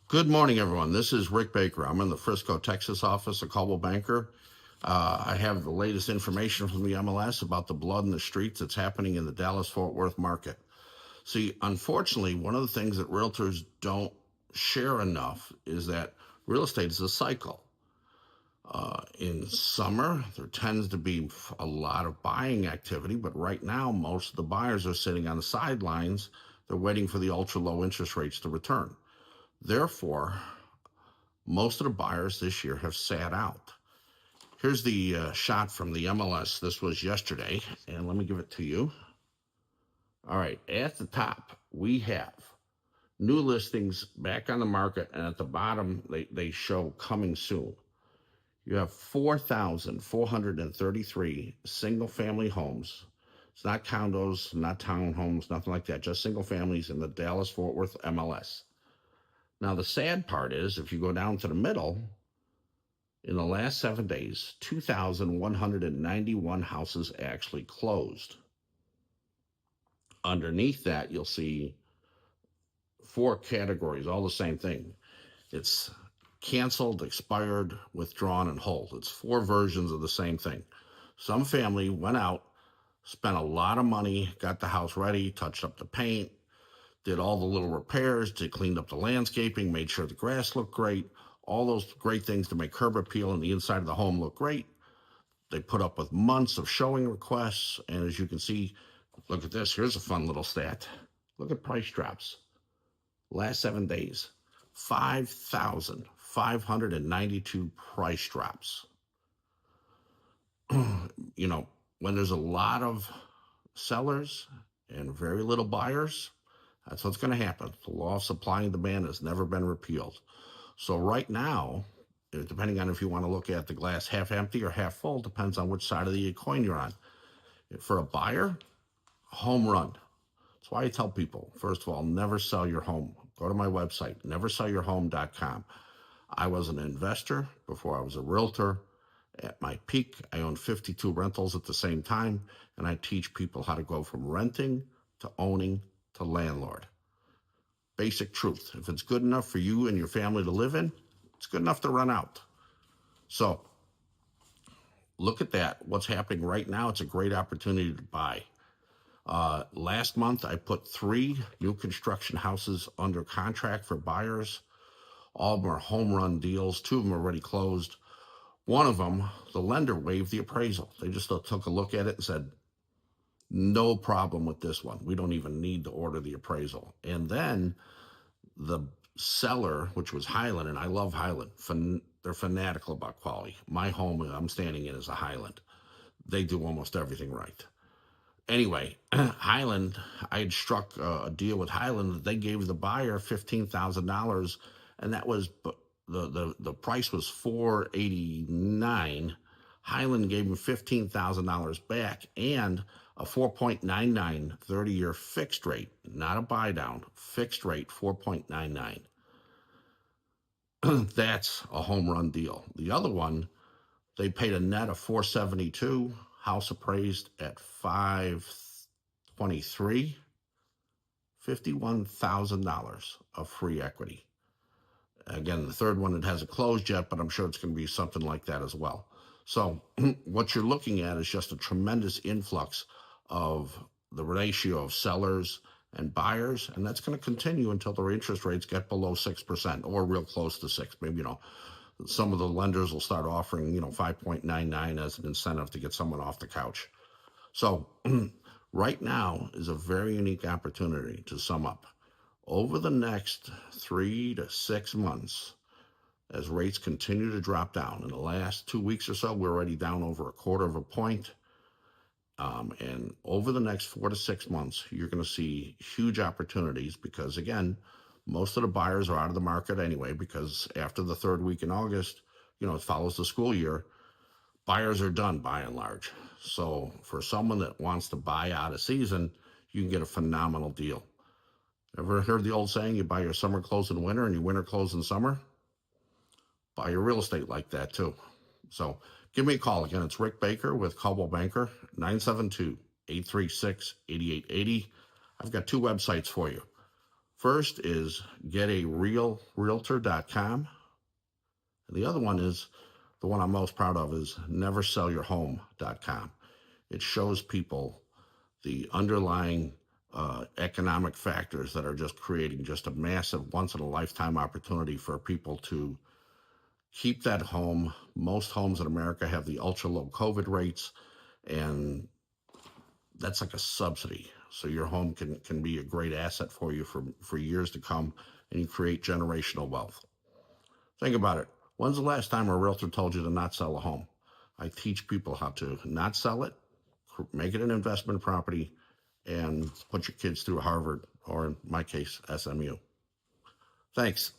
Good morning, everyone. This is Rick Baker. I'm in the Frisco, Texas office of Coldwell Banker. I have the latest information from the MLS about the blood in the streets that's happening in the Dallas-Fort Worth market. See, unfortunately, one of the things that realtors don't share enough is that real estate is a cycle. In summer, there tends to be a lot of buying activity, but right now, most of the buyers are sitting on the sidelines. They're waiting for the ultra low interest rates to return. Therefore, most of the buyers this year have sat out. Here's the shot from the MLS. This was yesterday, and let me give it to you. All right, at the top, we have new listings back on the market, and at the bottom, they show coming soon. You have 4,433 single-family homes. It's not condos, not townhomes, nothing like that, just single families in the Dallas-Fort Worth MLS. Now, the sad part is, if you go down to the middle, in the last 7 days, 2,191 houses actually closed. Underneath that, you'll see 4 categories, all the same thing. It's canceled, expired, withdrawn, and hold. It's 4 versions of the same thing. Some family went out, spent a lot of money, got the house ready, touched up the paint, did all the little repairs, cleaned up the landscaping, made sure the grass looked great, all those great things to make curb appeal and the inside of the home look great. They put up with months of showing requests, and as you can see, look at this. Here's a fun little stat. Look at price drops. Last 7 days, 5,592 price drops. When there's a lot of sellers and very little buyers, that's what's going to happen. The law of supply and demand has never been repealed. So right now, depending on if you want to look at the glass half empty or half full, depends on which side of the coin you're on. For a buyer, home run. That's why I tell people, first of all, never sell your home. Go to my website, neversellyourhome.com. I was an investor before I was a realtor. At my peak, I owned 52 rentals at the same time, and I teach people how to go from renting to owning to landlord. Basic truth. If it's good enough for you and your family to live in, it's good enough to run out. So look at that. What's happening right now, it's a great opportunity to buy. Last month, I put 3 new construction houses under contract for buyers. All of them are home run deals. 2 of them are already closed. One of them, the lender waived the appraisal. They just took a look at it and said, no problem with this one. We don't even need to order the appraisal. And then the seller, which was Highland, and I love Highland, they're fanatical about quality. My home I'm standing in is a Highland. They do almost everything right. Anyway, Highland, I had struck a deal with Highland that they gave the buyer $15,000, and that was the price was $489. Highland gave him $15,000 back and a 4.99 30-year fixed rate, not a buy down, fixed rate 4.99. That's a home run deal. The other one, they paid a net of $472, house appraised at $523, $51,000 of free equity. Again, the third one, it hasn't closed yet, but I'm sure it's going to be something like that as well. So what you're looking at is just a tremendous influx of the ratio of sellers and buyers, and that's going to continue until the interest rates get below 6% or real close to 6. Maybe, some of the lenders will start offering, 5.99 as an incentive to get someone off the couch. So right now is a very unique opportunity to sum up. Over the next 3 to 6 months, as rates continue to drop down, in the last 2 weeks or so, we're already down over 1/4 point. And over the next 4 to 6 months, you're going to see huge opportunities because, again, most of the buyers are out of the market anyway, because after the 3rd week in August, it follows the school year, buyers are done by and large. So for someone that wants to buy out of season, you can get a phenomenal deal. Ever heard the old saying, you buy your summer clothes in winter and your winter clothes in summer? Buy your real estate like that too. So give me a call. Again, it's Rick Baker with Coldwell Banker, 972-836-8880. I've got 2 websites for you. First is getarealrealtor.com. And the other one is the one I'm most proud of is neversellyourhome.com. It shows people the underlying economic factors that are just creating just a massive once-in-a-lifetime opportunity for people to keep that home. Most homes in America have the ultra-low COVID rates, and that's like a subsidy. So your home can be a great asset for you for years to come, and you create generational wealth. Think about it. When's the last time a realtor told you to not sell a home? I teach people how to not sell it, make it an investment property, and put your kids through Harvard, or in my case, SMU. Thanks.